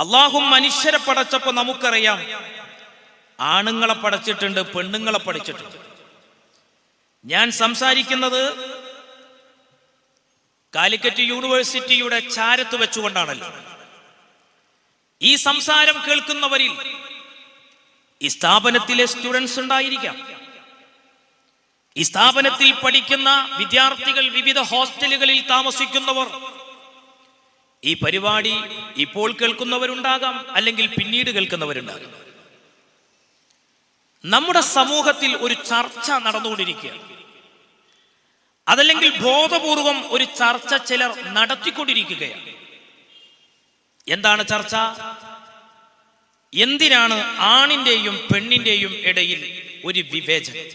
അള്ളാഹു മനുഷ്യരെ പടച്ചപ്പോ നമുക്കറിയാം, ആണുങ്ങളെ പടച്ചിട്ടുണ്ട്, പെണ്ണുങ്ങളെ പഠിച്ചിട്ടുണ്ട്. ഞാൻ സംസാരിക്കുന്നത് കാലിക്കറ്റ് യൂണിവേഴ്സിറ്റിയുടെ ചാരത്ത് വെച്ചുകൊണ്ടാണല്ലോ. ഈ സംസാരം കേൾക്കുന്നവരിൽ ഈ സ്ഥാപനത്തിലെ സ്റ്റുഡൻസ് ഉണ്ടായിരിക്കാം, ഈ സ്ഥാപനത്തിൽ പഠിക്കുന്ന വിദ്യാർത്ഥികൾ, വിവിധ ഹോസ്റ്റലുകളിൽ താമസിക്കുന്നവർ, ഈ പരിപാടി ഇപ്പോൾ കേൾക്കുന്നവരുണ്ടാകാം, അല്ലെങ്കിൽ പിന്നീട് കേൾക്കുന്നവരുണ്ടാകാം. നമ്മുടെ സമൂഹത്തിൽ ഒരു ചർച്ച നടന്നുകൊണ്ടിരിക്കുകയാണ്. അതല്ലെങ്കിൽ ബോധപൂർവം ഒരു ചർച്ച ചിലർ നടത്തിക്കൊണ്ടിരിക്കുകയാണ്. എന്താണ് ചർച്ച? എന്തിനാണ് ആണിന്റെയും പെണ്ണിന്റെയും ഇടയിൽ ഒരു വിവേചനം?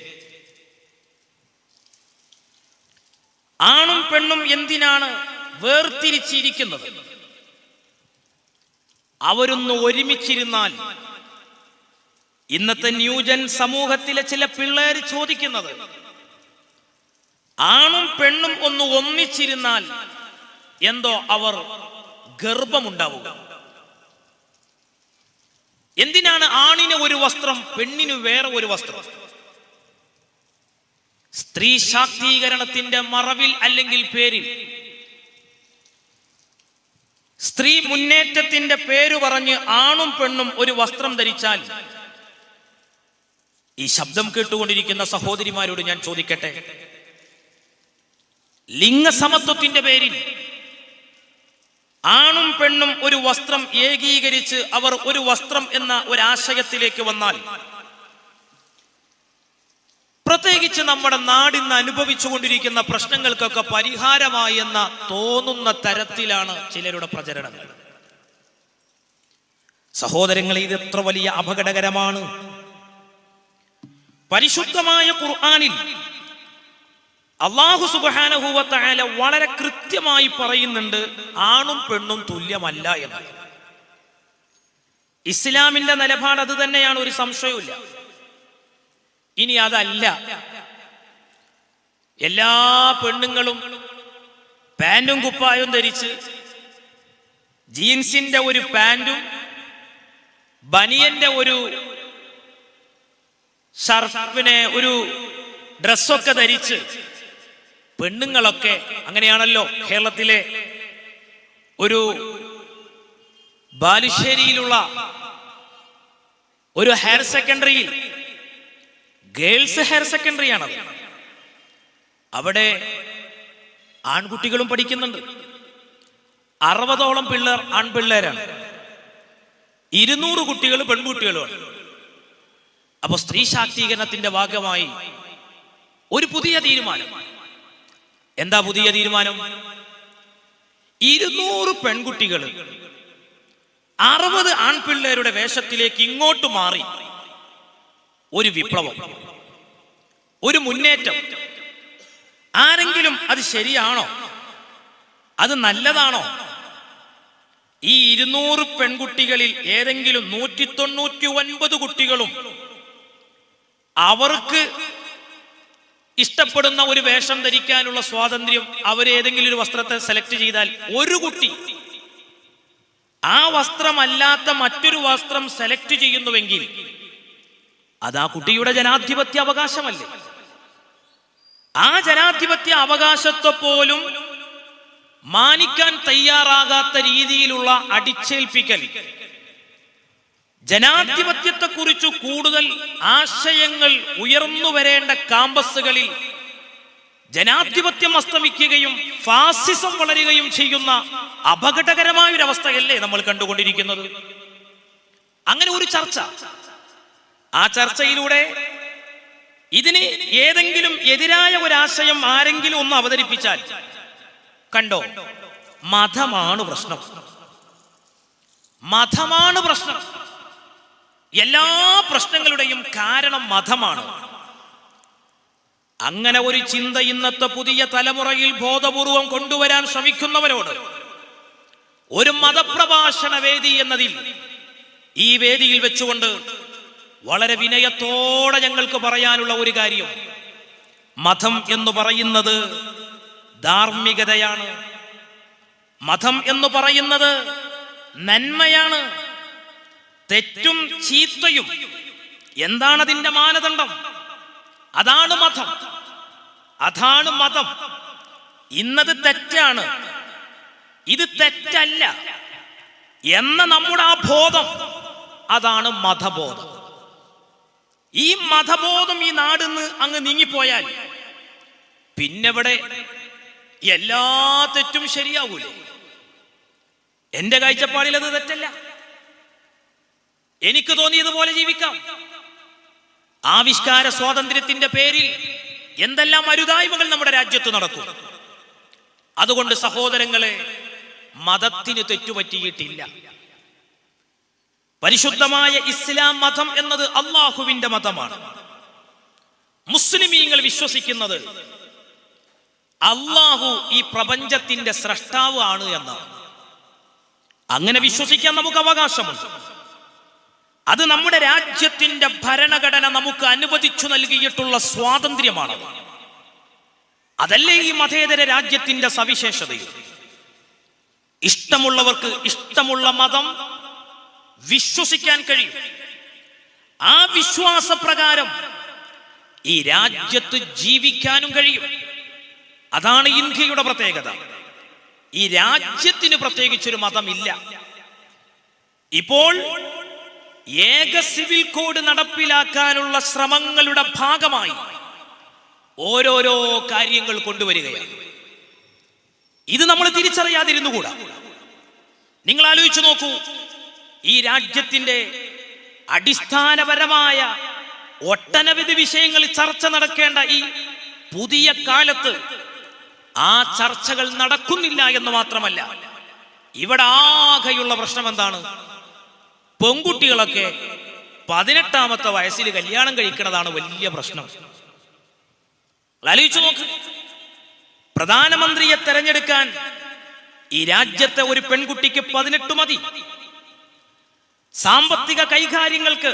ആണും പെണ്ണും എന്തിനാണ് വേർതിരിച്ചിരിക്കുന്നത്? അവരൊന്ന് ഒരുമിച്ചിരുന്നാൽ, ഇന്നത്തെ ന്യൂജൻ സമൂഹത്തിലെ ചില പിള്ളേർ ചോദിക്കുന്നത്, ആണും പെണ്ണും ഒന്ന് ഒന്നിച്ചിരുന്നാൽ എന്തോ അവർ ഗർഭമുണ്ടാവുക. എന്തിനാണ് ആണിന് ഒരു വസ്ത്രം, പെണ്ണിന് വേറെ ഒരു വസ്ത്രം? സ്ത്രീ ശാക്തീകരണത്തിന്റെ മറവിൽ അല്ലെങ്കിൽ പേരിൽ, സ്ത്രീ മുന്നേറ്റത്തിന്റെ പേര് പറഞ്ഞ് ആണും പെണ്ണും ഒരു വസ്ത്രം ധരിച്ചാൽ, ഈ ശബ്ദം കേട്ടുകൊണ്ടിരിക്കുന്ന സഹോദരിമാരോട് ഞാൻ ചോദിക്കട്ടെ, ലിംഗസമത്വത്തിന്റെ പേരിൽ ആണും പെണ്ണും ഒരു വസ്ത്രം ഏകീകരിച്ച് അവർ ഒരു വസ്ത്രം എന്ന ഒരാശയത്തിലേക്ക് വന്നാൽ, പ്രത്യേകിച്ച് നമ്മുടെ നാടിന്ന് അനുഭവിച്ചുകൊണ്ടിരിക്കുന്ന പ്രശ്നങ്ങൾക്കൊക്കെ പരിഹാരമായി എന്ന തോന്നുന്ന തരത്തിലാണ് ചിലരുടെ പ്രചരണങ്ങൾ. സഹോദരങ്ങളെ, ഇത് എത്ര വലിയ അപകടകരമാണ്. പരിശുദ്ധമായ ഖുർആനിൽ അല്ലാഹു സുബ്ഹാനഹു വ തആല വളരെ കൃത്യമായി പറയുന്നുണ്ട്, ആണും പെണ്ണും തുല്യമല്ല എന്ന്. ഇസ്ലാമിന്റെ നിലപാട് അത് തന്നെയാണ്, ഒരു സംശയവുമില്ല. ഇനി അതല്ല, എല്ലാ പെണ്ണുങ്ങളും പാന്റും കുപ്പായും ധരിച്ച്, ജീൻസിന്റെ ഒരു പാന്റും ബനിയന്റെ ഒരു ഷർട്ടിനെ ഒരു ഡ്രസ്സൊക്കെ ധരിച്ച്, പെണ്ണുങ്ങളൊക്കെ അങ്ങനെയാണല്ലോ. കേരളത്തിലെ ഒരു ബാലുശ്ശേരിയിലുള്ള ഒരു ഹയർ സെക്കൻഡറിയിൽ, ഗേൾസ് ഹയർ സെക്കൻഡറി ആണത്, അവിടെ ആൺകുട്ടികളും പഠിക്കുന്നുണ്ട്. 60ഓളം പിള്ളേർ ആൺപിള്ളേരാണ്, 200 കുട്ടികൾ പെൺകുട്ടികളുമാണ്. അപ്പൊ സ്ത്രീ ശാക്തീകരണത്തിന്റെ ഭാഗമായി ഒരു പുതിയ തീരുമാനം. എന്താ പുതിയ തീരുമാനം? 200 പെൺകുട്ടികൾ 60 ആൺപിള്ളേരുടെ വേഷത്തിലേക്ക് ഇങ്ങോട്ട് മാറി ഒരു വിപ്ലവം, ഒരു മുന്നേറ്റം. ആരെങ്കിലും അത് ശരിയാണോ? അത് നല്ലതാണോ? ഈ 200 പെൺകുട്ടികളിൽ ഏതെങ്കിലും 199 കുട്ടികളും അവർക്ക് ഇഷ്ടപ്പെടുന്ന ഒരു വേഷം ധരിക്കാനുള്ള സ്വാതന്ത്ര്യം, അവരേതെങ്കിലും ഒരു വസ്ത്രത്തെ സെലക്ട് ചെയ്താൽ, ഒരു കുട്ടി ആ വസ്ത്രമല്ലാത്ത മറ്റൊരു വസ്ത്രം സെലക്ട് ചെയ്യുന്നുവെങ്കിൽ അത് ആ കുട്ടിയുടെ ജനാധിപത്യ അവകാശമല്ലേ? ആ ജനാധിപത്യ അവകാശത്തെ പോലും മാനിക്കാൻ തയ്യാറാകാത്ത രീതിയിലുള്ള അടിച്ചേൽപ്പിക്കൽ, ജനാധിപത്യത്തെക്കുറിച്ച് കൂടുതൽ ആശയങ്ങൾ ഉയർന്നു വരേണ്ട കാമ്പസുകളിൽ ജനാധിപത്യം അസ്തമിക്കുകയും ഫാസിസം വളരുകയും ചെയ്യുന്ന അപകടകരമായൊരവസ്ഥയല്ലേ നമ്മൾ കണ്ടുകൊണ്ടിരിക്കുന്നത്? അങ്ങനെ ഒരു ചർച്ച, ആ ചർച്ചയിലൂടെ ഇതിന് ഏതെങ്കിലും എതിരായ ഒരാശയം ആരെങ്കിലും ഒന്ന് അവതരിപ്പിച്ചാൽ, കണ്ടോ, മതമാണ് പ്രശ്നം, മതമാണ് പ്രശ്നം, എല്ലാ പ്രശ്നങ്ങളുടെയും കാരണം മതമാണ്. അങ്ങനെ ഒരു ചിന്ത ഇന്നത്തെ പുതിയ തലമുറയിൽ ബോധപൂർവം കൊണ്ടുവരാൻ ശ്രമിക്കുന്നവരോട് ഒരു മതപ്രഭാഷണ വേദി എന്നതിൽ, ഈ വേദിയിൽ വെച്ചുകൊണ്ട് വളരെ വിനയത്തോടെ ഞങ്ങൾക്ക് പറയാനുള്ള ഒരു കാര്യം, മതം എന്ന് പറയുന്നത് ധാർമ്മികതയാണ്. മതം എന്ന് പറയുന്നത് നന്മയാണ്, തെറ്റും ചീത്തയും എന്താണ് അതിന്റെ മാനദണ്ഡം? അതാണ് മതം. അതാണ് മതം. ഇന്നത് തെറ്റാണ്, ഇത് തെറ്റല്ല എന്ന നമ്മുടെ ആ ബോധം, അതാണ് മതബോധം. ഈ മതബോധം ഈ നാടിന്ന് അങ്ങ് നീങ്ങിപ്പോയാൽ പിന്നെ ഇവിടെ എല്ലാ തെറ്റും ശരിയാവൂലേ? എന്റെ കാഴ്ചപ്പാടിൽ അത് തെറ്റല്ല. എനിക്ക് തോന്നിയതുപോലെ ജീവിക്കാം. ആവിഷ്കാര സ്വാതന്ത്ര്യത്തിന്റെ പേരിൽ എന്തെല്ലാം അരുതായ്മകൾ നമ്മുടെ രാജ്യത്ത് നടക്കും. അതുകൊണ്ട് സഹോദരങ്ങളെ, മതത്തിന് തെറ്റുപറ്റിയിട്ടില്ല. പരിശുദ്ധമായ ഇസ്ലാം മതം എന്നത് അള്ളാഹുവിന്റെ മതമാണ്. മുസ്ലിമീങ്ങൾ വിശ്വസിക്കുന്നത് അള്ളാഹു ഈ പ്രപഞ്ചത്തിന്റെ സ്രഷ്ടാവ് ആണ് എന്നാണ്. അങ്ങനെ വിശ്വസിക്കാൻ നമുക്ക് അവകാശമുണ്ട്. അത് നമ്മുടെ രാജ്യത്തിന്റെ ഭരണഘടന നമുക്ക് അനുവദിച്ചു നൽകിയിട്ടുള്ള സ്വാതന്ത്ര്യമാണ്. അതല്ലേ ഈ മതേതര രാജ്യത്തിന്റെ സവിശേഷതയും. ഇഷ്ടമുള്ളവർക്ക് ഇഷ്ടമുള്ള മതം വിശ്വസിക്കാൻ കഴിയും. ആ വിശ്വാസപ്രകാരം ഈ രാജ്യത്ത് ജീവിക്കാനും കഴിയും. അതാണ് ഇന്ത്യയുടെ പ്രത്യേകത. ഈ രാജ്യത്തിന് പ്രത്യേകിച്ചൊരു മതമില്ല. ഇപ്പോൾ ഏക സിവിൽ കോഡ് നടപ്പിലാക്കാനുള്ള ശ്രമങ്ങളുടെ ഭാഗമായി ഓരോരോ കാര്യങ്ങൾ കൊണ്ടുവരികയാണ്. ഇത് നമ്മൾ തിരിച്ചറിയാതിരുന്നുകൂടാ. നിങ്ങൾ ആലോചിച്ചു നോക്കൂ, ഈ രാജ്യത്തിന്റെ അടിസ്ഥാനപരമായ ഒട്ടനവധി വിഷയങ്ങൾ ചർച്ച നടക്കേണ്ട ഈ പുതിയ കാലത്ത് ആ ചർച്ചകൾ നടക്കുന്നില്ല എന്ന് മാത്രമല്ല, ഇവിടെ ആകെയുള്ള പ്രശ്നം എന്താണ്? പെൺകുട്ടികളൊക്കെ 18ാമത്തെ വയസ്സിൽ കല്യാണം കഴിക്കുന്നതാണ് വലിയ പ്രശ്നം. ആലോചിച്ചു നോക്ക്, പ്രധാനമന്ത്രിയെ തെരഞ്ഞെടുക്കാൻ ഈ രാജ്യത്തെ ഒരു പെൺകുട്ടിക്ക് 18 മതി. സാമ്പത്തിക കൈകാര്യങ്ങൾക്ക്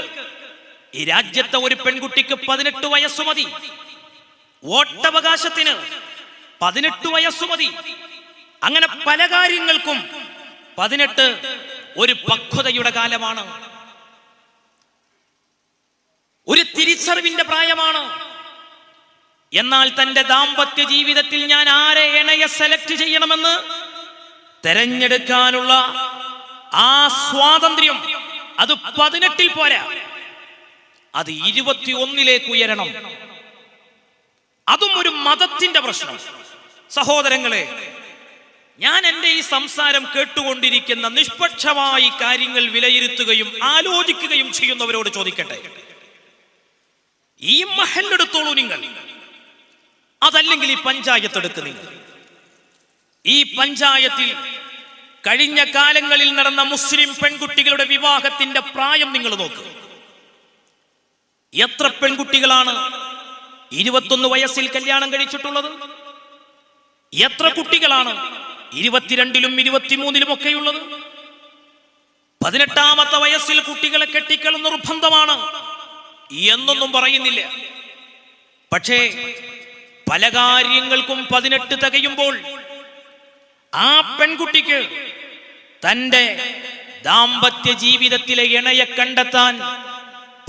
ഈ രാജ്യത്തെ ഒരു പെൺകുട്ടിക്ക് 18 വയസ്സ് മതി. വോട്ടവകാശത്തിന് 18 വയസ്സ് മതി. അങ്ങനെ പല കാര്യങ്ങൾക്കും 18 ഒരു പക്വതയുടെ കാലമാണ്, ഒരു തിരിച്ചറിവിന്റെ പ്രായമാണ്. എന്നാൽ തന്റെ ദാമ്പത്യ ജീവിതത്തിൽ ഞാൻ ആരെ ഇണയെ സെലക്ട് ചെയ്യണമെന്ന് തെരഞ്ഞെടുക്കാനുള്ള ആ സ്വാതന്ത്ര്യം അത് 18 പോരാ, അത് 21 ഉയരണം. അതും ഒരു മതത്തിന്റെ പ്രശ്നം. സഹോദരങ്ങളെ, ഞാൻ എൻ്റെ ഈ സംസാരം കേട്ടുകൊണ്ടിരിക്കുന്ന നിഷ്പക്ഷമായി കാര്യങ്ങൾ വിലയിരുത്തുകയും ആലോചിക്കുകയും ചെയ്യുന്നവരോട് ചോദിക്കട്ടെ, ഈ മഹല്ലെടുത്തോളൂ നിങ്ങൾ, അതല്ലെങ്കിൽ ഈ പഞ്ചായത്ത് എടുക്ക് നിങ്ങൾ. ഈ പഞ്ചായത്തിൽ കഴിഞ്ഞ കാലങ്ങളിൽ നടന്ന മുസ്ലിം പെൺകുട്ടികളുടെ വിവാഹത്തിന്റെ പ്രായം നിങ്ങൾ നോക്ക്. എത്ര പെൺകുട്ടികളാണ് 21 വയസ്സിൽ കല്യാണം കഴിച്ചിട്ടുള്ളത്? എത്ര കുട്ടികളാണ് 22ലും 23ലും ഒക്കെയുള്ളത്? 18ാമത്തെ വയസ്സിൽ കുട്ടികളെ കെട്ടിക്കൽ നിർബന്ധമാണ് എന്നൊന്നും പറയുന്നില്ല. പക്ഷേ പല കാര്യങ്ങൾക്കും 18 തികയുമ്പോൾ ആ പെൺകുട്ടിക്ക് തന്റെ ദാമ്പത്യ ജീവിതത്തിലെ ഇണയെ കണ്ടെത്താൻ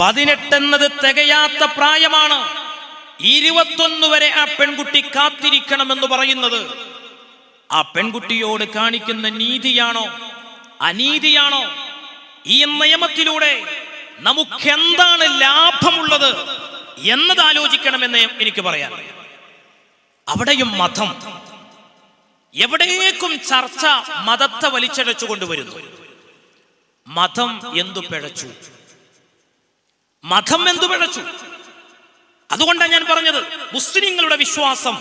18 എന്നത് തികയാത്ത പ്രായമാണ്. 21 വരെ ആ പെൺകുട്ടി കാത്തിരിക്കണമെന്ന് പറയുന്നത് ആ പെൺകുട്ടിയോട് കാണിക്കുന്ന നീതിയാണോ അനീതിയാണോ? ഈ നിയമത്തിലൂടെ നമുക്ക് എന്താണ് ലാഭമുള്ളത് എന്നത് ആലോചിക്കണമെന്ന് എനിക്ക് പറയാൻ. അവിടെയും മതം, എവിടേക്കും ചർച്ച മതത്തെ വലിച്ചഴച്ചു കൊണ്ടുവരുന്നു. മതം എന്തു പിഴച്ചു? മതം എന്തു പിഴച്ചു? അതുകൊണ്ടാണ് ഞാൻ പറഞ്ഞത്, മുസ്ലിങ്ങളുടെ വിശ്വാസം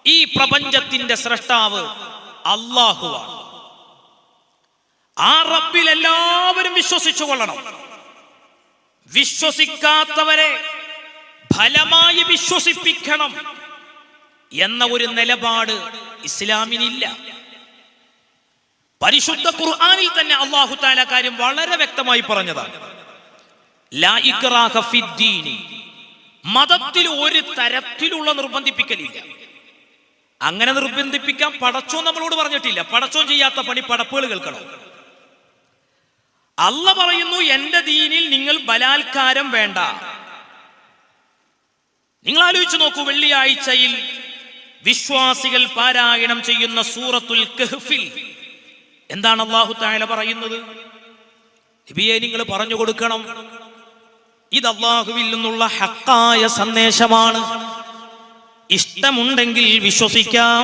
ഈ പ്രപഞ്ചത്തിന്റെ സ്രഷ്ടാവ് അല്ലാഹുവാണ്. ആ റബ്ബിൽ എല്ലാവരും വിശ്വസിച്ചു കൊള്ളണം. വിശ്വസിക്കാത്തവരെ ഫലമായി വിശ്വസിപ്പിക്കണം എന്ന ഒരു നിലപാട് ഇസ്ലാമിനില്ല. പരിശുദ്ധ ഖുർആനിൽ തന്നെ അല്ലാഹു തആല കാര്യം വളരെ വ്യക്തമായി പറഞ്ഞതാണ്. ലാ ഇക്റാഹ ഫിദ്ദീനി, മതത്തിൽ ഒരു തരത്തിലുള്ള നിർബന്ധിപ്പിക്കലില്ല. അങ്ങനെ നിർബന്ധിപ്പിക്കാൻ പടച്ചോൻ നമ്മളോട് പറഞ്ഞിട്ടില്ല. പടച്ചോൻ ചെയ്യാത്ത പണി പടപ്പുകൾ കേൾക്കണം. അള്ളാഹ് പറയുന്നു എന്റെ ദീനിൽ നിങ്ങൾ ബലാത്കാരം വേണ്ട. നിങ്ങൾ ആലോചിച്ചു നോക്കൂ, വെള്ളിയാഴ്ചയിൽ വിശ്വാസികൾ പാരായണം ചെയ്യുന്ന സൂറത്തുൽ കഹ്ഫിൽ എന്താണ് അല്ലാഹു തആല പറയുന്നത്? നബിയെ, നിങ്ങൾ പറഞ്ഞു കൊടുക്കണം, ഇത് അല്ലാഹുവിൽ നിന്നുള്ള ഹക്കായ സന്ദേശമാണ്. ഇഷ്ടമുണ്ടെങ്കിൽ വിശ്വസിക്കാം,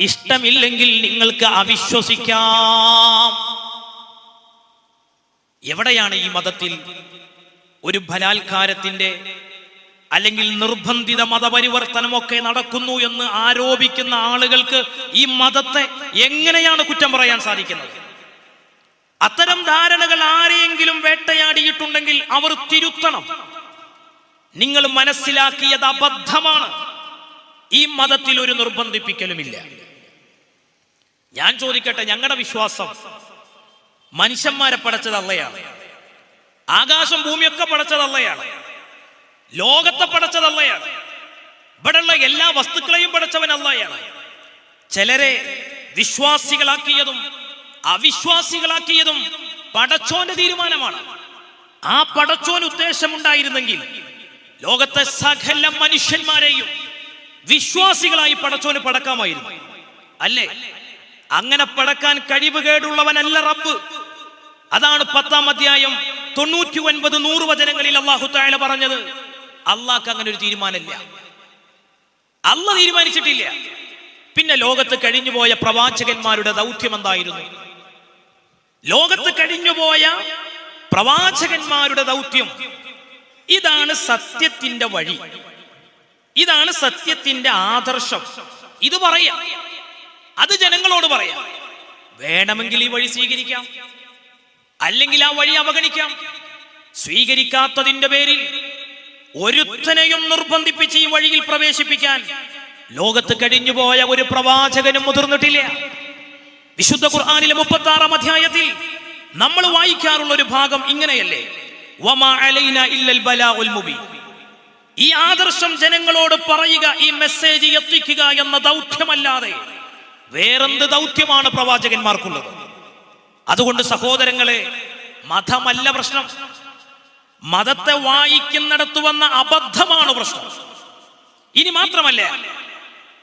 ഇഷ്ടമില്ലെങ്കിൽ നിങ്ങൾക്ക് അവിശ്വസിക്കാം. എവിടെയാണ് ഈ മതത്തിൽ ഒരു ബലാത്കാരത്തിന്റെ അല്ലെങ്കിൽ നിർബന്ധിത മതപരിവർത്തനമൊക്കെ നടക്കുന്നു എന്ന് ആരോപിക്കുന്ന ആളുകൾക്ക് ഈ മതത്തെ എങ്ങനെയാണ് കുറ്റം പറയാൻ സാധിക്കുന്നത്? അത്തരം ധാരണകൾ ആരെയെങ്കിലും വേട്ടയാടിയിട്ടുണ്ടെങ്കിൽ അവർ തിരുത്തണം. നിങ്ങൾ മനസ്സിലാക്കിയത് അബദ്ധമാണ്. ഈ മതത്തിൽ ഒരു നിർബന്ധിപ്പിക്കലുമില്ല. ഞാൻ ചോദിക്കട്ടെ, ഞങ്ങളുടെ വിശ്വാസം മനുഷ്യന്മാരെ പടച്ചത് അള്ളയാണ്, ആകാശം ഭൂമിയൊക്കെ പടച്ചത് അള്ളയാണ്, ലോകത്തെ പടച്ചത് അള്ളയാണ്, ഇവിടെയുള്ള എല്ലാ വസ്തുക്കളെയും പടച്ചവൻ അള്ളയാണ്. ചിലരെ വിശ്വാസികളാക്കിയതും അവിശ്വാസികളാക്കിയതും പടച്ചോന്റെ തീരുമാനമാണ്. ആ പടച്ചോൻ ഉദ്ദേശമുണ്ടായിരുന്നെങ്കിൽ ലോകത്തെ സകല മനുഷ്യന്മാരെയും വിശ്വാസികളായി പടച്ചോന് പടക്കാമായിരുന്നു, അല്ലേ? അങ്ങനെ പടക്കാൻ കഴിവുകേടുള്ളവനല്ല റബ്ബ്. അതാണ് 10-ാം അധ്യായം 99-100 വചനങ്ങളിൽ അല്ലാഹു തആല പറഞ്ഞത്. അള്ളാഹ്ക്ക് അങ്ങനെ ഒരു തീരുമാനമില്ല, അള്ളാഹ് തീരുമാനിച്ചിട്ടില്ല. പിന്നെ ലോകത്ത് കഴിഞ്ഞുപോയ പ്രവാചകന്മാരുടെ ദൗത്യം എന്തായിരുന്നു? ലോകത്ത് കഴിഞ്ഞുപോയ പ്രവാചകന്മാരുടെ ദൗത്യം ഇതാണ് സത്യത്തിന്റെ വഴി, ഇതാണ് സത്യത്തിന്റെ ആദർശം. ഇത് പറയാം, അത് ജനങ്ങളോട് പറയാം. വേണമെങ്കിൽ ഈ വഴി സ്വീകരിക്കാം, അല്ലെങ്കിൽ ആ വഴി അവഗണിക്കാം. സ്വീകരിക്കാത്തതിന്റെ പേരിൽ ഒരുത്തനെയും നിർബന്ധിപ്പിച്ച് ഈ വഴിയിൽ പ്രവേശിപ്പിക്കാൻ ലോകത്ത് കഴിഞ്ഞുപോയ ഒരു പ്രവാചകനും മുതിർന്നിട്ടില്ല. വിശുദ്ധ ഖുർആനിലെ 36-ാം അധ്യായത്തിൽ നമ്മൾ വായിക്കാറുള്ള ഒരു ഭാഗം ഇങ്ങനെയല്ലേ? വമാ അലൈനാ ഇല്ലൽ ബലാഉൽ മുബീൻ. ഈ ആദർശം ജനങ്ങളോട് പറയുക, ഈ മെസ്സേജ് എത്തിക്കുക എന്ന ദൗത്യമല്ലാതെ വേറെന്ത് ദൗത്യമാണ് പ്രവാചകന്മാർക്കുള്ളത്? അതുകൊണ്ട് സഹോദരങ്ങളെ, മതമല്ല പ്രശ്നം, മതത്തെ വായിക്കുന്നിടത്ത് വന്ന അബദ്ധമാണ് പ്രശ്നം. ഇനി മാത്രമല്ല,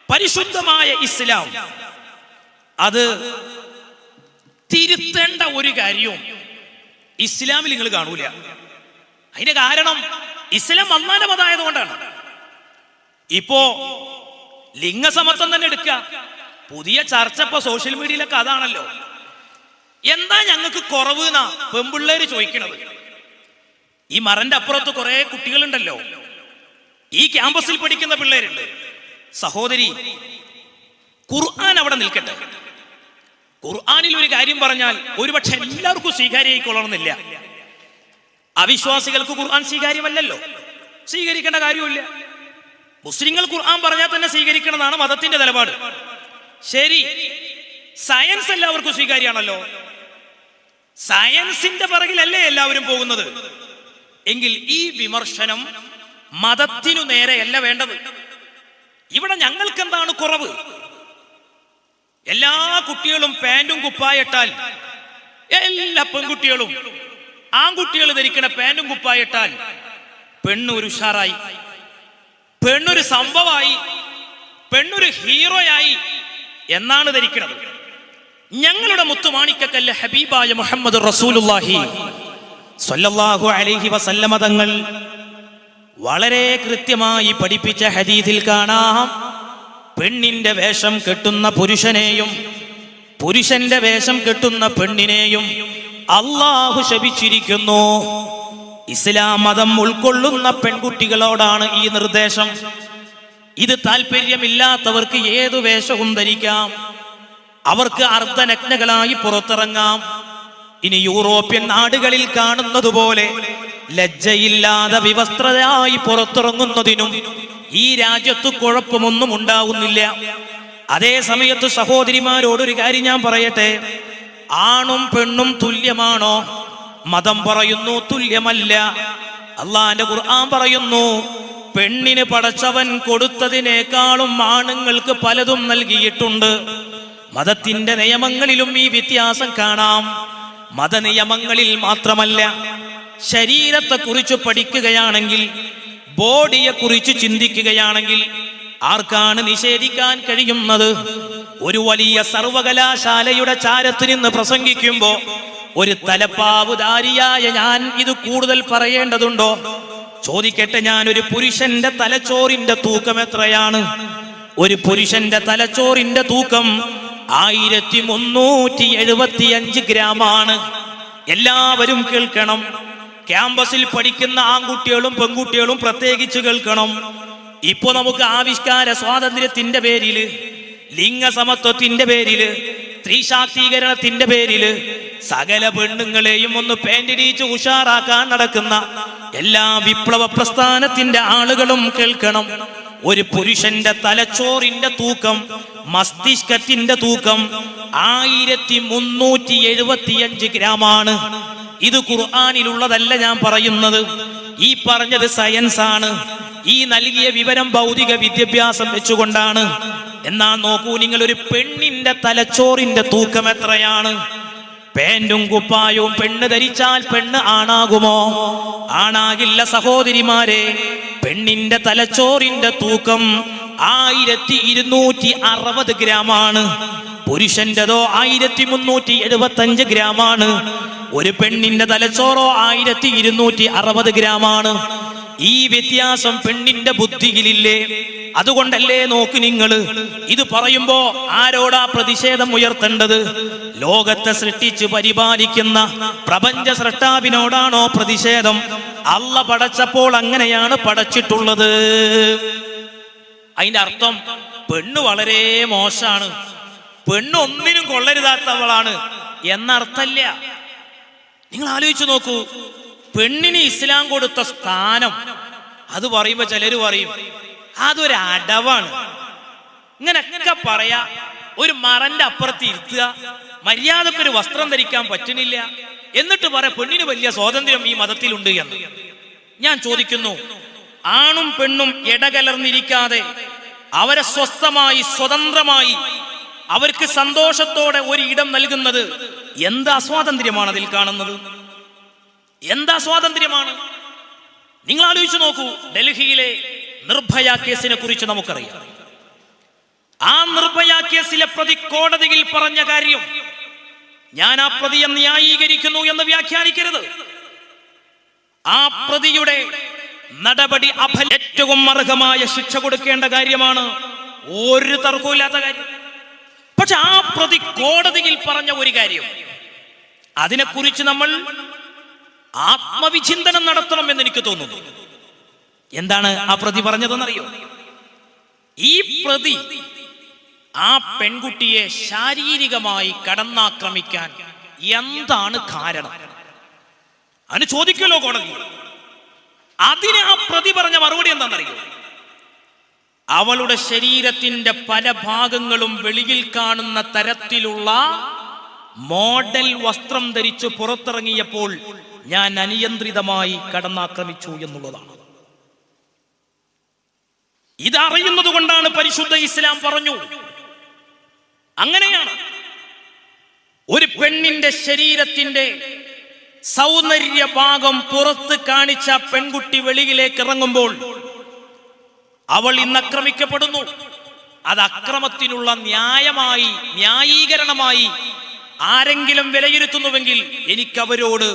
പരിശുദ്ധമായ ഇസ്ലാം അത് തിരുത്തേണ്ട ഒരു കാര്യവും ഇസ്ലാമിൽ നിങ്ങൾ കാണൂല. അതിന്റെ കാരണം ഇസ്ലാം അള്ളാന്റെ മതമായത് കൊണ്ടാണ്. ഇപ്പോ ലിംഗസമത്വം തന്നെ എടുക്കുക, പുതിയ ചർച്ച ഇപ്പൊ സോഷ്യൽ മീഡിയയിലൊക്കെ അതാണല്ലോ. എന്താ ഞങ്ങൾക്ക് കുറവ് എന്നാ പെൺപിള്ളേര് ചോദിക്കണത്. ഈ മറന്റെ അപ്പുറത്ത് കുറെ കുട്ടികളുണ്ടല്ലോ, ഈ ക്യാമ്പസിൽ പഠിക്കുന്ന പിള്ളേരുണ്ട്. സഹോദരി, ഖുർആൻ അവിടെ നിൽക്കട്ടെ. ഖുർആനിൽ ഒരു കാര്യം പറഞ്ഞാൽ ഒരുപക്ഷെ എല്ലാവർക്കും സ്വീകാര്യമായിക്കൊള്ളണമെന്നില്ല. അവിശ്വാസികൾക്ക് ഖുർആൻ സ്വീകാര്യമല്ലല്ലോ, സ്വീകരിക്കേണ്ട കാര്യമില്ല. മുസ്ലിങ്ങൾ ഖുർആൻ പറഞ്ഞാൽ തന്നെ സ്വീകരിക്കണമെന്നാണ് മതത്തിന്റെ നിലപാട്. ശരി, സയൻസ് എല്ലാവർക്കും സ്വീകാര്യമാണല്ലോ, സയൻസിന്റെ പിറകിലല്ലേ എല്ലാവരും പോകുന്നത്. എങ്കിൽ ഈ വിമർശനം മതത്തിനു നേരെയല്ല വേണ്ടത്. ഇവിടെ ഞങ്ങൾക്ക് എന്താണ് കുറവ്? എല്ലാ കുട്ടികളും പാന്റും കുപ്പായിട്ടാൽ, എല്ലാ പെൺകുട്ടികളും ആൺകുട്ടികൾ ധരിക്കണ പാന്റും കുപ്പായിട്ടാൽ പെണ്ണൊരു ഉഷാറായി, പെണ്ണൊരു സംഭവമായി, പെണ്ണൊരു ഹീറോയായി എന്നാണ് ധരിക്കുന്നത്. ഞങ്ങളുടെ മുത്തുമാണിക്കക്കല്ല് ഹബീബായ മുഹമ്മദ് റസൂലുള്ളാഹി സ്വല്ലല്ലാഹു അലൈഹി വസല്ലമ തങ്ങൾ വളരെ കൃത്യമായി പഠിപ്പിച്ച ഹദീസിൽ കാണാം, പെണ്ണിന്റെ വേഷം കെട്ടുന്ന പുരുഷനെയും പുരുഷന്റെ വേഷം കെട്ടുന്ന പെണ്ണിനെയും അല്ലാഹു ശപിച്ചിരിക്കുന്നു. ഇസ്ലാം മതം ഉൾക്കൊള്ളുന്ന പെൺകുട്ടികളോടാണ് ഈ നിർദ്ദേശം. ഇത് താല്പര്യമില്ലാത്തവർക്ക് ഏതു വേഷവും ധരിക്കാം, അവർക്ക് അർദ്ധനഗ്നകളായി പുറത്തിറങ്ങാം. ഇനി യൂറോപ്യൻ നാടുകളിൽ കാണുന്നത് പോലെ ലജ്ജയില്ലാതെ വിവസ്ത്രരായി പുറത്തിറങ്ങുന്നതിനും ഈ രാജ്യത്ത് കുഴപ്പമൊന്നും ഉണ്ടാവുന്നില്ല. അതേ സമയത്ത് സഹോദരിമാരോടൊരു കാര്യം ഞാൻ പറയട്ടെ, ആണും പെണ്ണും തുല്യമാണോ? മതം പറയുന്നു തുല്യമല്ല. അള്ളാന്റെ ഖുർആൻ പറയുന്നു, പെണ്ണിന് പടച്ചവൻ കൊടുത്തതിനേക്കാളും ആണുങ്ങൾക്ക് പലതും നൽകിയിട്ടുണ്ട്. മതത്തിന്റെ നിയമങ്ങളിലും ഈ വ്യത്യാസം കാണാം. മതനിയമങ്ങളിൽ മാത്രമല്ല, ശരീരത്തെക്കുറിച്ച് പഠിക്കുകയാണെങ്കിൽ, ബോഡിയെക്കുറിച്ച് ചിന്തിക്കുകയാണെങ്കിൽ ആർക്കാണ് നിഷേധിക്കാൻ കഴിയുന്നത്? ഒരു വലിയ സർവകലാശാലയുടെ ചാരത്ത് നിന്ന് പ്രസംഗിക്കുമ്പോ ഒരു തലപ്പാവുധാരിയായ ഞാൻ ഇത് കൂടുതൽ പറയേണ്ടതുണ്ടോ? ചോദിക്കട്ടെ, ഞാൻ ഒരു പുരുഷന്റെ തലച്ചോറിന്റെ തൂക്കം എത്രയാണ്? ഒരു പുരുഷന്റെ തലച്ചോറിന്റെ തൂക്കം 1375 ഗ്രാമാണ്. എല്ലാവരും കേൾക്കണം. ക്യാമ്പസിൽ പഠിക്കുന്ന ആൺകുട്ടികളും പെൺകുട്ടികളും പ്രത്യേകിച്ച് കേൾക്കണം. ഇപ്പൊ നമുക്ക് ആവിഷ്കാര സ്വാതന്ത്ര്യത്തിന്റെ പേരില്, ലിംഗസമത്വത്തിന്റെ പേരില്, സ്ത്രീ ശാക്തീകരണത്തിന്റെ പേരില് സകല പെണ്ണുങ്ങളെയും ഒന്ന് പേന്റിടിച്ച് ഉഷാറാക്കാൻ നടക്കുന്ന എല്ലാ വിപ്ലവ പ്രസ്ഥാനത്തിന്റെ ആളുകളും കേൾക്കണം. ഒരു പുരുഷന്റെ തലച്ചോറിന്റെ തൂക്കം, മസ്തിഷ്കത്തിന്റെ തൂക്കം 1375 ഗ്രാമാണ്. ഇത് ഖുർആനിലുള്ളതല്ല ഞാൻ പറയുന്നത്. ഈ പറഞ്ഞത് സയൻസ് ആണ്. ഈ നൽകിയ വിവരം ഭൗതിക വിദ്യാഭ്യാസം വെച്ചുകൊണ്ടാണ്. എന്നാൽ നോക്കൂ നിങ്ങൾ, ഒരു പെണ്ണിന്റെ തലച്ചോറിന്റെ തൂക്കം എത്രയാണ്? പാന്റും കുപ്പായവും പെണ്ണ് ധരിച്ചാൽ പെണ്ണ് ആണാകുമോ? ആണാകില്ല സഹോദരിമാരെ. പെണ്ണിന്റെ തലച്ചോറിന്റെ തൂക്കം 1260 ഗ്രാമാണ്. പുരുഷന്റെതോ 1375 ഗ്രാമാണ്. ഒരു പെണ്ണിന്റെ തലച്ചോറോ 1260 ഗ്രാമാണ്. ഈ വ്യത്യാസം പെണ്ണിന്റെ ബുദ്ധിയിലില്ലേ? അതുകൊണ്ടല്ലേ നോക്ക് നിങ്ങൾ, ഇത് പറയുമ്പോ ആരോടാ പ്രതിഷേധം ഉയർത്തേണ്ടത്? ലോകത്തെ സൃഷ്ടിച്ച് പരിപാലിക്കുന്ന പ്രപഞ്ച സൃഷ്ടാവിനോടാണോ പ്രതിഷേധം? അള്ള പടച്ചപ്പോൾ അങ്ങനെയാണ് പടച്ചിട്ടുള്ളത്. അതിന്റെ അർത്ഥം പെണ്ണ് വളരെ മോശമാണ്, പെണ്ണ് ഒന്നിനും കൊള്ളരുതാത്തവളാണ് എന്നർത്ഥല്ല. നിങ്ങൾ ആലോചിച്ചു നോക്കൂ, പെണ്ണിന് ഇസ്ലാം കൊടുത്ത സ്ഥാനം അത് പറയുമ്പോ ചിലര് പറയും അതൊരു അടവാണ്. ഇങ്ങനെയൊക്കെ പറയാ. ഒരു മറന്റെ അപ്പുറത്ത് ഇരുത്തുക, മര്യാദക്കൊരു വസ്ത്രം ധരിക്കാൻ പറ്റുന്നില്ല, എന്നിട്ട് പറയാം പെണ്ണിന് വലിയ സ്വാതന്ത്ര്യം ഈ മതത്തിലുണ്ട് എന്ന്. ഞാൻ ചോദിക്കുന്നു, ആണും പെണ്ണും ഇടകലർന്നിരിക്കാതെ അവരെ സ്വസ്ഥമായി സ്വതന്ത്രമായി അവർക്ക് സന്തോഷത്തോടെ ഒരു ഇടം നൽകുന്നത് എന്താ സ്വാതന്ത്ര്യമാണ് അതിൽ കാണുന്നത്? എന്താ സ്വാതന്ത്ര്യമാണ്? നിങ്ങൾ ആലോചിച്ചു നോക്കൂ. ഡൽഹിയിലെ നിർഭയ കേസിനെ കുറിച്ച് നമുക്കറിയാം. ആ നിർഭയ കേസിലെ പ്രതി കോടതിയിൽ പറഞ്ഞ കാര്യം ഞാൻ ആ പ്രതിയെ ന്യായീകരിക്കുന്നു എന്ന് വ്യാഖ്യാനിക്കരുത്. ആ പ്രതിയുടെ നടപടി ഏറ്റവും അർഹമായ ശിക്ഷ കൊടുക്കേണ്ട കാര്യമാണ്, ഒരു തർക്കമില്ലാത്ത കാര്യം. പക്ഷെ ആ പ്രതി കോടതിയിൽ പറഞ്ഞ ഒരു കാര്യം, അതിനെക്കുറിച്ച് നമ്മൾ ആത്മവിചിന്തനം നടത്തണം എന്ന് എനിക്ക് തോന്നുന്നു. എന്താണ് ആ പ്രതി പറഞ്ഞതെന്നറിയോ? ഈ പ്രതി ആ പെൺകുട്ടിയെ ശാരീരികമായി കടന്നാക്രമിക്കാൻ എന്താണ് കാരണം? അതിന് ചോദിക്കുമല്ലോ കോടതി. അതിന് ആ പ്രതി പറഞ്ഞ മറുപടി എന്താണെന്നറിയോ? അവളുടെ ശരീരത്തിന്റെ പല ഭാഗങ്ങളും വെളിയിൽ കാണുന്ന തരത്തിലുള്ള മോഡൽ വസ്ത്രം ധരിച്ച് പുറത്തിറങ്ങിയപ്പോൾ ഞാൻ അനിയന്ത്രിതമായി കടന്നാക്രമിച്ചു എന്നുള്ളതാണ്. ഇതറിയുന്നത് കൊണ്ടാണ് പരിശുദ്ധ ഇസ്ലാം പറഞ്ഞു അങ്ങനെയാണ്. ഒരു പെണ്ണിന്റെ ശരീരത്തിന്റെ സൗന്ദര്യ ഭാഗം പുറത്ത് കാണിച്ച പെൺകുട്ടി വെളിയിലേക്ക് ഇറങ്ങുമ്പോൾ അവൾ ഇന്ന് ആക്രമിക്കപ്പെടുന്നു. അത് അക്രമത്തിനുള്ള ന്യായീകരണമായി ആരെങ്കിലും വിലയിരുത്തുന്നുവെങ്കിൽ എനിക്കവരോട്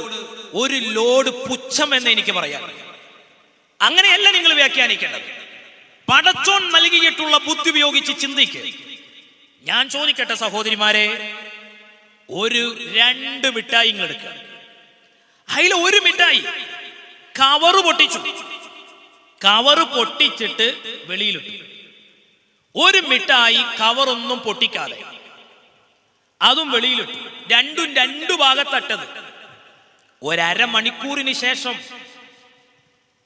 ഒരു ലോഡ് പുച്ഛം എന്ന് എനിക്ക് പറയാം. അങ്ങനെയല്ല നിങ്ങൾ വ്യാഖ്യാനിക്കേണ്ടത്. പടച്ചോൻ നൽകിയിട്ടുള്ള ബുദ്ധി ഉപയോഗിച്ച് ചിന്തിക്ക്. ഞാൻ ചോദിക്കട്ടെ സഹോദരിമാരെ, ഒരു 2 മിഠായി നിങ്ങൾ എടുക്കുക. അതിൽ ഒരു മിഠായി കവറ് പൊട്ടിച്ചു, കവറ് പൊട്ടിച്ചിട്ട് വെളിയിലിട്ടു. ഒരു മിഠായി കവറൊന്നും പൊട്ടിക്കാതെ അതും വെളിയിലിട്ടു. രണ്ടും 2 ഭാഗത്തട്ടത്. 1/2 മണിക്കൂറിന് ശേഷം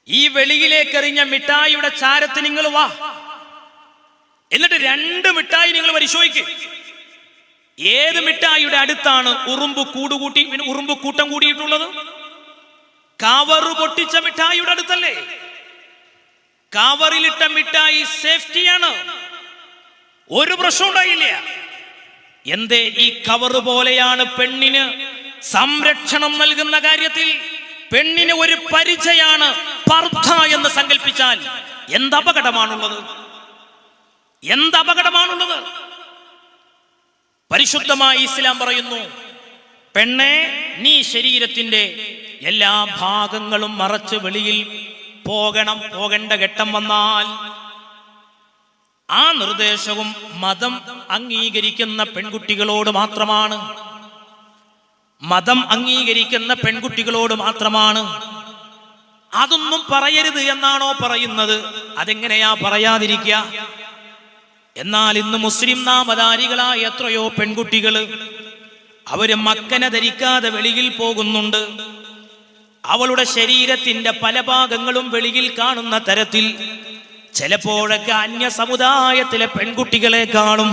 ഈ വെളിയിലേക്ക് എറിഞ്ഞ മിഠായിയുടെ ചാരത്ത് നിങ്ങൾ വാ, എന്നിട്ട് 2 മിഠായി നിങ്ങൾ പരിശോധിക്കുക. ഏത് മിഠായിയുടെ അടുത്താണ് ഉറുമ്പ് കൂട്ടം കൂടിയിട്ടുള്ളത്? കവറ് പൊട്ടിച്ച മിഠായിയുടെ അടുത്തല്ലേ? കവറിലിട്ട മിഠായി സേഫ്റ്റിയാണ്, ഒരു പ്രശ്നം ഉണ്ടായില്ല. എന്തേ ഈ കവറ് പോലെയാണ് പെണ്ണിന് സംരക്ഷണം നൽകുന്ന കാര്യത്തിൽ പെണ്ണിന് ഒരു പരിചയാണ് പർദ്ദ എന്ന് സങ്കല്പിച്ചാൽ എന്തപകടമാണുള്ളത്, എന്തപകടമാണുള്ളത്. പരിശുദ്ധമായ ഇസ്ലാം പറയുന്നു, പെണ്ണെ, നീ ശരീരത്തിന്റെ എല്ലാ ഭാഗങ്ങളും മറച്ച് വെളിയിൽ പോകേണ്ട ഘട്ടം വന്നാൽ ആ നിർദ്ദേശവും മതം അംഗീകരിക്കുന്ന പെൺകുട്ടികളോട് മാത്രമാണ്. മതം അംഗീകരിക്കുന്ന പെൺകുട്ടികളോട് മാത്രമാണ്. അതൊന്നും പറയരുത് എന്നാണോ പറയുന്നത്? അതെങ്ങനെയാ പറയാതിരിക്കുക? എന്നാൽ ഇന്ന് മുസ്ലിം നാമധാരികളായ എത്രയോ പെൺകുട്ടികള് അവര് മക്കനെ ധരിക്കാതെ വെളിയിൽ പോകുന്നുണ്ട്. അവളുടെ ശരീരത്തിന്റെ പല ഭാഗങ്ങളും വെളിയിൽ കാണുന്ന തരത്തിൽ ചിലപ്പോഴൊക്കെ അന്യ സമുദായത്തിലെ പെൺകുട്ടികളെക്കാളും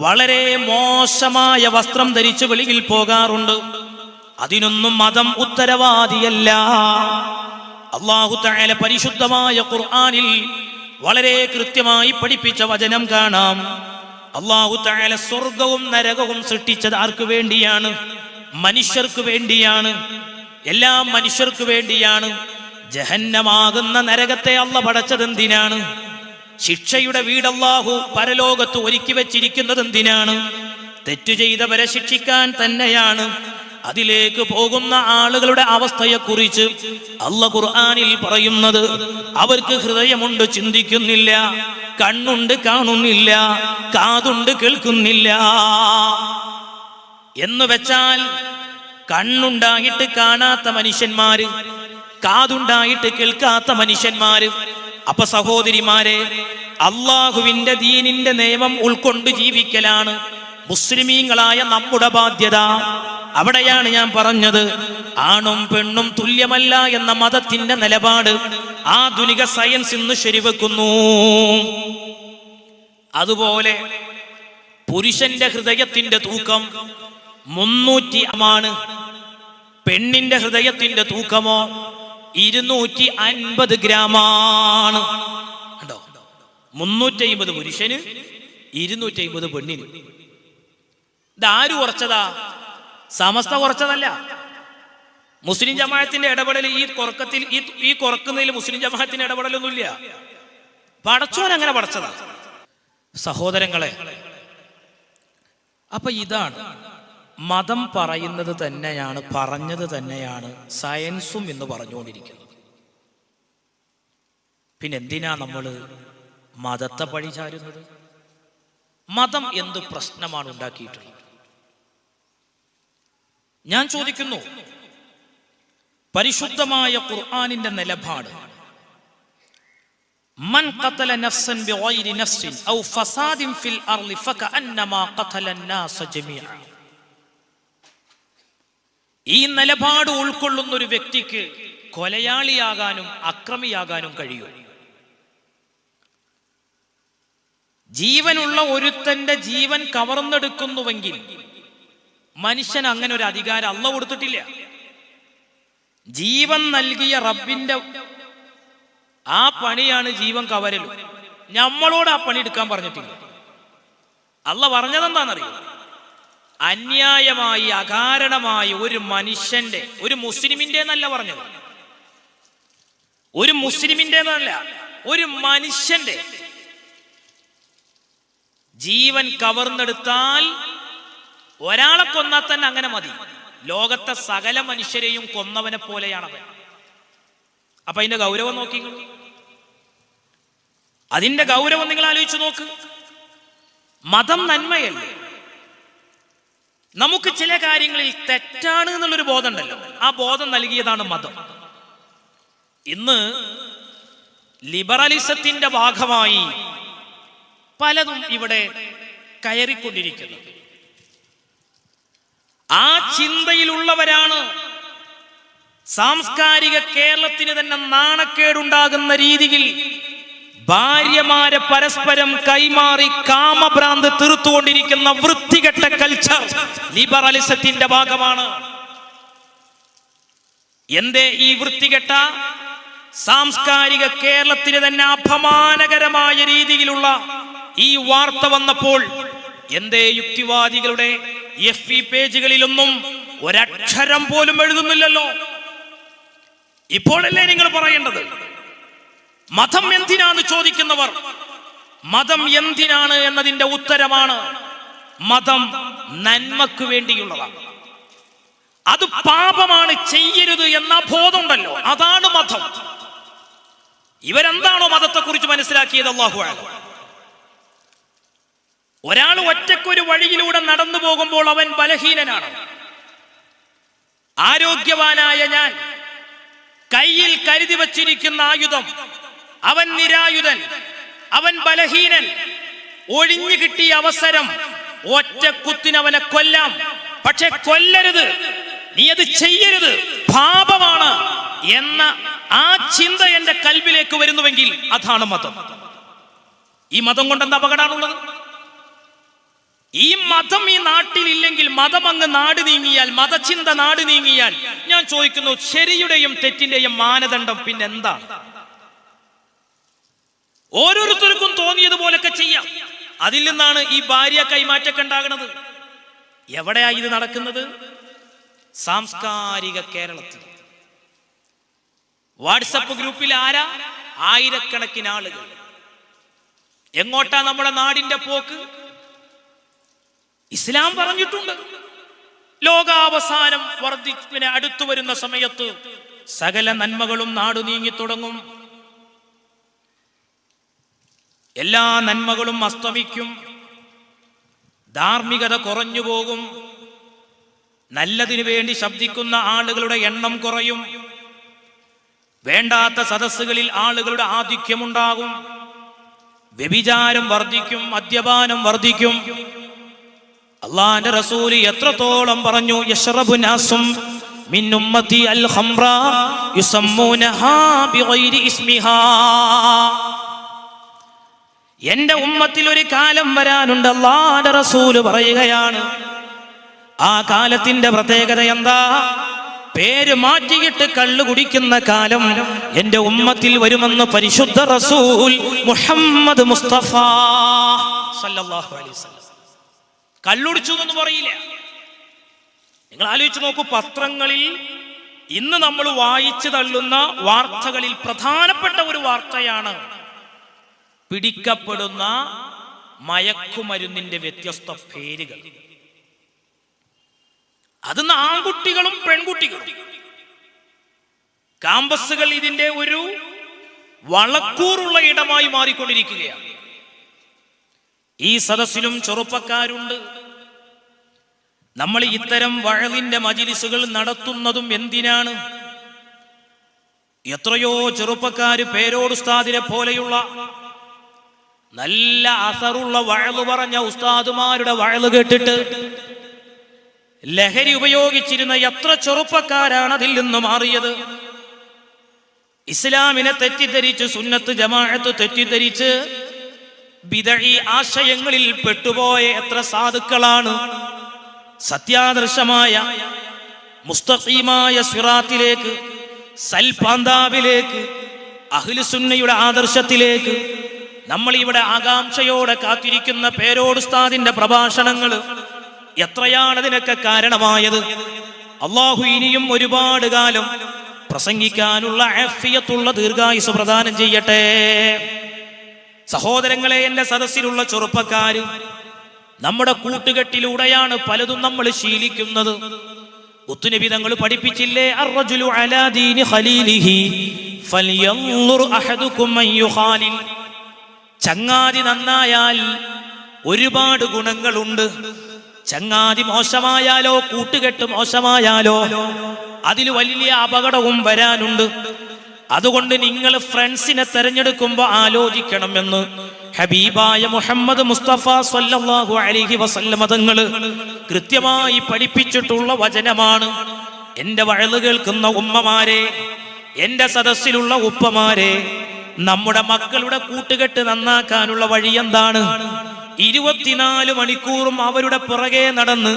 വളരെ മോശമായ വസ്ത്രം ധരിച്ച് വെളിയിൽ പോകാറുണ്ട്. അതിനൊന്നും മതം ഉത്തരവാദിയല്ല. അല്ലാഹു തആല പരിശുദ്ധമായ ഖുർആനിൽ വളരെ കൃത്യമായി പഠിപ്പിച്ച വചനം കാണാം. അല്ലാഹു തആല സ്വർഗവും നരകവും സൃഷ്ടിച്ചത് ആർക്ക് വേണ്ടിയാണ്? മനുഷ്യർക്ക് വേണ്ടിയാണ്. എല്ലാ മനുഷ്യർക്ക് വേണ്ടിയാണ്. ജഹന്നമാകുന്ന നരകത്തെ അല്ലാഹു പടച്ചത് എന്തിനാണ്? ശിക്ഷയുടെ വീട് അല്ലാഹു പരലോകത്ത് ഒരുക്കി വെച്ചിരിക്കുന്നത് എന്തിനാണ്? തെറ്റു ചെയ്തവരെ ശിക്ഷിക്കാൻ തന്നെയാണ്. അതിലേക്ക് പോകുന്ന ആളുകളുടെ അവസ്ഥയെക്കുറിച്ച് അല്ലാഹു ഖുർആനിൽ പറയുന്നത്, അവർക്ക് ഹൃദയമുണ്ട് ചിന്തിക്കുന്നില്ല, കണ്ണുണ്ട് കാണുന്നില്ല, കാതുണ്ട് കേൾക്കുന്നില്ല എന്ന് വെച്ചാൽ കണ്ണുണ്ടായിട്ട് കാണാത്ത മനുഷ്യന്മാര്, കാതുണ്ടായിട്ട് കേൾക്കാത്ത മനുഷ്യന്മാര്. അപ്പൊ സഹോദരിമാരെ, അള്ളാഹുവിന്റെ ദീനിന്റെ നിയമം ഉൾക്കൊണ്ട് ജീവിക്കലാണ് മുസ്ലിമീങ്ങളായ നമ്മുടെ ബാധ്യത. അവിടെയാണ് ഞാൻ പറഞ്ഞത്, ആണും പെണ്ണും തുല്യമല്ല എന്ന മതത്തിന്റെ നിലപാട് ആധുനിക സയൻസ് ഇന്ന് ശരിവെക്കുന്നു. അതുപോലെ പുരുഷന്റെ ഹൃദയത്തിന്റെ തൂക്കം 300 ആണ്. പെണ്ണിന്റെ ഹൃദയത്തിന്റെ തൂക്കമോ 250 ഗ്രാമാണ്. കണ്ടോ? 350 പുരുഷന്, 250 പെണ്ണിന്. ഇതാര് കുറച്ചതാ? സമസ്ത കുറച്ചതല്ല. മുസ്ലിം ജമാഅത്തിന്റെ ഇടപെടൽ ഈ കുറക്കുന്നതിൽ മുസ്ലിം ജമാഅത്തിന്റെ ഇടപെടലൊന്നുമില്ല. പടച്ചോൻ അങ്ങനെ പടച്ചതാ. സഹോദരങ്ങളെ, അപ്പൊ ഇതാണ് മതം പറയുന്നത് തന്നെയാണ്, പറഞ്ഞത് തന്നെയാണ് സയൻസും എന്ന് പറഞ്ഞുകൊണ്ടിരിക്കുന്നത്. പിന്നെ എന്തിനാ നമ്മൾ മതത്തെ പഴിചാരുന്നത്? മതം എന്ത് പ്രശ്നമാണ് ഉണ്ടാക്കിയിട്ടുള്ളത്? ഞാൻ ചോദിക്കുന്നു, പരിശുദ്ധമായ ഖുർആനിന്റെ നിലപാട്, മൻ ഖതല നഫ്സൻ ബിഗൈരി നഫ്സിൻ ഔ ഫസാദിൻ ഫിൽ അർളി ഫകഅന്നമാ ഖതല അന്നാസ ജമീഅ. ഈ നിലപാട് ഉൾക്കൊള്ളുന്ന ഒരു വ്യക്തിക്ക് കൊലയാളിയാകാനും അക്രമിയാകാനും കഴിയും. ജീവനുള്ള ഒരുത്തന്റെ ജീവൻ കവർന്നെടുക്കുന്നുവെങ്കിൽ മനുഷ്യൻ അങ്ങനെ ഒരു അധികാരം അല്ലാഹു കൊടുത്തിട്ടില്ല. ജീവൻ നൽകിയ റബ്ബിന്റെ ആ പണിയാണ് ജീവൻ കവരൽ. നമ്മളോട് ആ പണി എടുക്കാൻ പറഞ്ഞിട്ടില്ല. അല്ലാഹു പറഞ്ഞതെന്താണെന്നറിയോ? അന്യായമായി അകാരണമായി ഒരു മനുഷ്യന്റെ, ഒരു മുസ്ലിമിന്റെ എന്നല്ല പറഞ്ഞത്, ഒരു മുസ്ലിമിന്റെ എന്നല്ല, ഒരു മനുഷ്യന്റെ ജീവൻ കവർന്നെടുത്താൽ ഒരാളെ കൊന്നാൽ തന്നെ അങ്ങനെ മതി. ലോകത്തെ സകല മനുഷ്യരെയും കൊന്നവനെ പോലെയാണവൻ. അപ്പൊ അതിന്റെ ഗൗരവം നോക്കി, അതിന്റെ ഗൗരവം നിങ്ങൾ ആലോചിച്ച് നോക്ക്. മതം നന്മയല്ലേ? നമുക്ക് ചില കാര്യങ്ങളിൽ തെറ്റാണ് എന്നുള്ളൊരു ബോധം ഉണ്ടല്ലോ, ആ ബോധം നൽകിയതാണ് മതം. ഇന്ന് ലിബറലിസത്തിന്റെ ഭാഗമായി പലതും ഇവിടെ കയറിക്കൊണ്ടിരിക്കുന്നു. ആ ചിന്തയിലുള്ളവരാണ് സാംസ്കാരിക കേരളത്തിന് തന്നെ നാണക്കേടുണ്ടാകുന്ന രീതിയിൽ ഭാര്യമാരെ പരസ്പരം കൈമാറി കാമഭ്രാന്ത് തീർത്തുകൊണ്ടിരിക്കുന്ന വൃത്തികെട്ട കൾച്ചർ ലിബറലിസത്തിന്റെ ഭാഗമാണ്. എന്തേ ഈ വൃത്തികെട്ട സാംസ്കാരിക കേരളത്തിന് തന്നെ അപമാനകരമായ രീതിയിലുള്ള ഈ വാർത്ത വന്നപ്പോൾ എന്തേ യുക്തിവാദികളുടെ FB പേജുകളിലൊന്നും ഒരക്ഷരം പോലും എഴുതുന്നില്ലല്ലോ. ഇപ്പോഴല്ലേ നിങ്ങൾ പറയേണ്ടത്? മതം എന്തിനാന്ന് ചോദിക്കുന്നവർ, മതം എന്തിനാണ് എന്നതിന്റെ ഉത്തരമാണ് മതം നന്മക്ക് വേണ്ടിയുള്ളതാണ്. അത് പാപമാണ്, ചെയ്യരുത് എന്ന ബോധമുണ്ടല്ലോ, അതാണ് മതം. ഇവരെന്താണോ മതത്തെക്കുറിച്ച് മനസ്സിലാക്കിയത് അല്ലാഹു അഅലം. ഒരാൾ ഒറ്റക്കൊരു വഴിയിലൂടെ നടന്നു പോകുമ്പോൾ അവൻ ബലഹീനനാണ്. ആരോഗ്യവാനായ ഞാൻ കയ്യിൽ കരുതി വച്ചിരിക്കുന്ന ആയുധം, അവൻ നിരായുധൻ, അവൻ ബലഹീനൻ. ഒഴിഞ്ഞു കിട്ടിയ അവസരം ഒറ്റ കുത്തിനവനെ കൊല്ലാം. പക്ഷെ കൊല്ലരുത്, നീ അത് ചെയ്യരുത്, പാപമാണ് എന്ന ആ ചിന്ത എന്റെ കൽബിലേക്ക് വരുന്നുവെങ്കിൽ അതാണ് മതം. ഈ മതം കൊണ്ട് എന്താ അപകടമാണുള്ളത്? ഈ മതം ഈ നാട്ടിൽ ഇല്ലെങ്കിൽ, മതം അങ്ങ് നാട് നീങ്ങിയാൽ, മതചിന്ത നാട് നീങ്ങിയാൽ, ഞാൻ ചോദിക്കുന്നു, ശരിയുടെയും തെറ്റിന്റെയും മാനദണ്ഡം പിന്നെന്താണ്? ഓരോരുത്തർക്കും തോന്നിയതുപോലൊക്കെ ചെയ്യാം. അതിൽ നിന്നാണ് ഈ ഭാര്യ കൈമാറ്റൊക്കെ ഉണ്ടാകുന്നത്. എവിടെയാ ഇത് നടക്കുന്നത്? സാംസ്കാരിക കേരളത്തിൽ. വാട്സപ്പ് ഗ്രൂപ്പിൽ ആരാ? ആയിരക്കണക്കിന് ആളുകൾ. എങ്ങോട്ടാ നമ്മുടെ നാടിന്റെ പോക്ക്? ഇസ്ലാം പറഞ്ഞിട്ടുണ്ട്, ലോകാവസാനം വർദ്ധിപ്പിനെ അടുത്തു വരുന്ന സമയത്ത് സകല നന്മകളും നാടു നീങ്ങി തുടങ്ങും, എല്ലാ നന്മകളും അസ്തമിക്കും, ധാർമ്മികത കുറഞ്ഞു പോകും, നല്ലതിനു വേണ്ടി ശബ്ദിക്കുന്ന ആളുകളുടെ എണ്ണം കുറയും, വേണ്ടാത്ത സദസ്സുകളിൽ ആളുകളുടെ ആധിക്യമുണ്ടാകും, വ്യഭിചാരം വർദ്ധിക്കും, മദ്യപാനം വർദ്ധിക്കും. അല്ലാഹുവിന്റെ റസൂൽ എത്രത്തോളം പറഞ്ഞു, യശ്റബു നാസും മിൻ ഉമ്മത്തി അൽ ഖംറ യുസമ്മൂനഹാ ബിഗൈരി ഇസ്മിഹാ. എന്റെ ഉമ്മത്തിൽ ഒരു കാലം വരാനുണ്ട്, അല്ലാഹുവിന്റെ റസൂൽ പറയുകയാണ്. ആ കാലത്തിന്റെ പ്രത്യേകത എന്താ? പേര് മാറ്റിയിട്ട് കള്ളു കുടിക്കുന്ന കാലം എന്റെ ഉമ്മത്തിൽ വരുമെന്ന് പരിശുദ്ധ റസൂൽ മുഹമ്മദ് മുസ്തഫ സല്ലല്ലാഹു അലൈഹി വസല്ലം. കള്ളുടിച്ചു എന്നൊന്നും പറയില്ല. നിങ്ങൾ ആലോചിച്ച് നോക്കൂ, പത്രങ്ങളിൽ ഇന്ന് നമ്മൾ വായിച്ചു തള്ളുന്ന വാർത്തകളിൽ പ്രധാനപ്പെട്ട ഒരു വാർത്തയാണ് പിടിക്കപ്പെടുന്ന മയക്കുമരുന്നിന്റെ വ്യത്യസ്ത പേരുകൾ. അത് ആൺകുട്ടികളും പെൺകുട്ടികളും. ക്യാമ്പസുകൾ ഇതിന്റെ ഒരു വളക്കൂറുള്ള ഇടമായി മാറിക്കൊണ്ടിരിക്കുകയാണ്. ഈ സദസ്സിലും ചെറുപ്പക്കാരുണ്ട്. നമ്മൾ ഇത്തരം വഅലിന്റെ മജ്‌ലിസുകൾ നടത്തുന്നതും എന്തിനാണ്? എത്രയോ ചെറുപ്പക്കാര് പേരോട് ഉസ്താദിനെ പോലെയുള്ള നല്ല അസറുള്ള വഅല് പറഞ്ഞ ഉസ്താദുമാരുടെ വഅല് കേട്ടിട്ട് ലഹരി ഉപയോഗിച്ചിരുന്ന എത്ര ചെറുപ്പക്കാരാണ് അതിൽ നിന്ന് മാറിയത്? ഇസ്ലാമിനെ തെറ്റിദ്ധരിച്ച്, സുന്നത്ത് ജമാഅത്ത് തെറ്റിദ്ധരിച്ച് ബിദഈ ആശയങ്ങളിൽ പെട്ടുപോയ എത്ര സാധുക്കളാണ് സത്യാദർശമായ മുസ്തഖീമായ സിറാത്തിലേക്ക്, സൽപാന്താവിലേക്ക്, അഹ്ലുസുന്നയുടെ ആദർശത്തിലേക്ക് നമ്മൾ ഇവിടെ ആകാംക്ഷയോടെ കാത്തിരിക്കുന്ന പേരോട് ഉസ്താദിന്റെ പ്രഭാഷണങ്ങൾ എത്രയാണ് അതിനൊക്കെ കാരണമായത്? അല്ലാഹു ഇനിയും ഒരുപാട് കാലം പ്രസംഗിക്കാനുള്ള ആഫിയത്തുള്ള ദീർഘായുസ് പ്രദാനം ചെയ്യട്ടെ. സഹോദരങ്ങളെ, എന്റെ സദസ്സിലുള്ള ചെറുപ്പക്കാര്, നമ്മുടെ കൂട്ടുകെട്ടിലൂടെയാണ് പലതും നമ്മൾ ശീലിക്കുന്നത്. മുത്തുനബി തങ്ങൾ പഠിപ്പിച്ചില്ലേ, അർറജുലു അലാ ദീനി ഖലീലിഹി ഫൽയൻളുർ അഹദുകും മൻ യുഖാലിൽ. ചങ്ങാതി നന്നായാൽ ഒരുപാട് ഗുണങ്ങളുണ്ട്. ചങ്ങാതി മോശമായാലോ, കൂട്ടുകെട്ട് മോശമായാലോ അതിൽ വലിയ അപകടവും വരാനുണ്ട്. അതുകൊണ്ട് നിങ്ങൾ ഫ്രണ്ട്സിനെ തെരഞ്ഞെടുക്കുമ്പോൾ ആലോചിക്കണമെന്ന് ഹബീബായ മുഹമ്മദ് മുസ്തഫ സല്ലല്ലാഹു അലൈഹി വസല്ലം തങ്ങൾ കൃത്യമായി പഠിപ്പിച്ചിട്ടുള്ള വചനമാണ്. എന്റെ വഅല് കേൾക്കുന്ന ഉമ്മമാരെ, എന്റെ സദസ്സിലുള്ള ഉപ്പമാരെ, നമ്മുടെ മക്കളുടെ കൂട്ടുകെട്ട് നന്നാക്കാനുള്ള വഴി എന്താണ്? 24 മണിക്കൂറും അവരുടെ പുറകെ നടന്ന്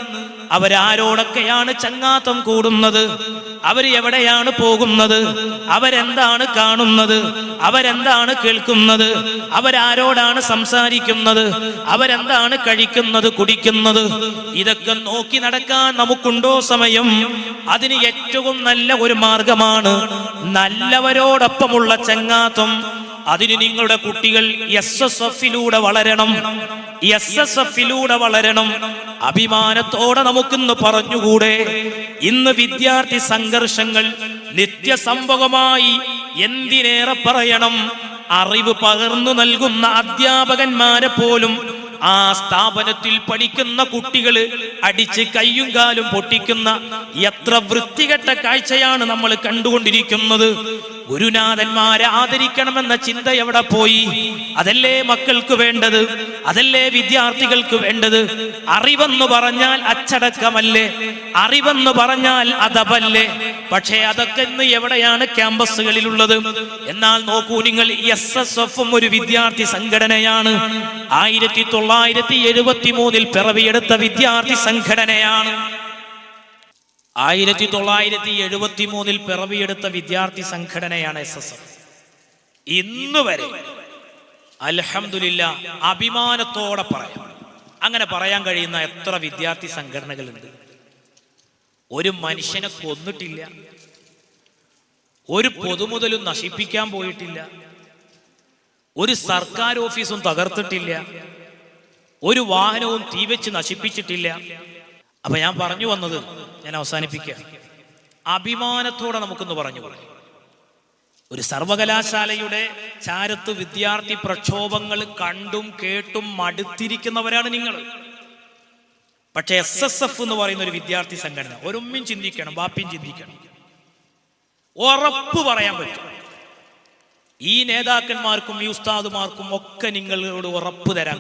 അവരാരോടൊക്കെയാണ് ചങ്ങാത്തം കൂടുന്നത്, അവർ എവിടെയാണ് പോകുന്നത്, അവരെന്താണ് കാണുന്നത്, അവരെന്താണ് കേൾക്കുന്നത്, അവരാരോടാണ് സംസാരിക്കുന്നത്, അവരെന്താണ് കഴിക്കുന്നത് കുടിക്കുന്നത്, ഇതൊക്കെ നോക്കി നടക്കാൻ നമുക്കുണ്ടോ സമയം? അതിന് ഏറ്റവും നല്ല ഒരു മാർഗമാണ് നല്ലവരോടൊപ്പമുള്ള ചങ്ങാത്തം. അതിന് നിങ്ങളുടെ കുട്ടികൾ SSFലൂടെ വളരണം, SSFലൂടെ വളരണം. അഭിമാനത്തോടെ നമുക്കിന്ന് പറഞ്ഞുകൂടെ? ഇന്ന് വിദ്യാർത്ഥി സംഘർഷങ്ങൾ നിത്യസംഭവമായി. എന്തിനേറെ പറയണം, അറിവ് പകർന്നു നൽകുന്ന അധ്യാപകന്മാരെ പോലും ആ സ്ഥാപനത്തിൽ പഠിക്കുന്ന കുട്ടികൾ അടിച്ച് കയ്യും കാലും പൊട്ടിക്കുന്ന എത്ര വൃത്തികെട്ട കാഴ്ചയാണ് നമ്മൾ കണ്ടുകൊണ്ടിരിക്കുന്നത്. ഗുരുനാഥന്മാരെ ആദരിക്കണമെന്ന ചിന്ത എവിടെ പോയി? അതല്ലേ മക്കൾക്ക് വേണ്ടത്, അതല്ലേ വിദ്യാർത്ഥികൾക്ക് വേണ്ടത്? അറിവെന്ന് പറഞ്ഞാൽ അച്ചടക്കമല്ലേ, അറിവെന്ന് പറഞ്ഞാൽ അതപല്ലേ? പക്ഷേ അതൊക്കെ ഇന്ന് എവിടെയാണ് ക്യാമ്പസുകളിലുള്ളത്? എന്നാൽ നോക്കൂ നിങ്ങൾ, SSFും ഒരു വിദ്യാർത്ഥി സംഘടനയാണ്. 1973 പിറവിയെടുത്ത വിദ്യാർത്ഥി സംഘടനയാണ്. 1973 പിറവിയെടുത്ത വിദ്യാർത്ഥി സംഘടനയാണ് SSF. ഇന്ന് വരെ അൽഹംദുലില്ലാഹ് അഭിമാനത്തോടെ പറയാം, അങ്ങനെ പറയാൻ കഴിയുന്ന എത്ര വിദ്യാർത്ഥി സംഘടനകളുണ്ട്? ഒരു മനുഷ്യനെ കൊന്നിട്ടില്ല, ഒരു പൊതുമുതലും നശിപ്പിക്കാൻ പോയിട്ടില്ല, ഒരു സർക്കാർ ഓഫീസും തകർത്തിട്ടില്ല, ഒരു വാഹനവും തീവെച്ച് നശിപ്പിച്ചിട്ടില്ല. അപ്പൊ ഞാൻ പറഞ്ഞു വന്നത്, ഞാൻ അവസാനിപ്പിക്കുക, അഭിമാനത്തോടെ നമുക്കൊന്ന് പറഞ്ഞു. ഒരു സർവകലാശാലയുടെ ചാരത്ത് വിദ്യാർത്ഥി പ്രക്ഷോഭങ്ങൾ കണ്ടും കേട്ടും മടുത്തിരിക്കുന്നവരാണ് നിങ്ങൾ. പക്ഷെ SSF എന്ന് പറയുന്ന ഒരു വിദ്യാർത്ഥി സംഘടന, ഒരുമ്മിയും ചിന്തിക്കണം, ബാപ്പിയും ചിന്തിക്കണം. ഉറപ്പ് പറയാൻ പറ്റും, ഈ നേതാക്കന്മാർക്കും ഈ ഉസ്താദുമാർക്കും ഒക്കെ നിങ്ങളോട് ഉറപ്പ് തരാം.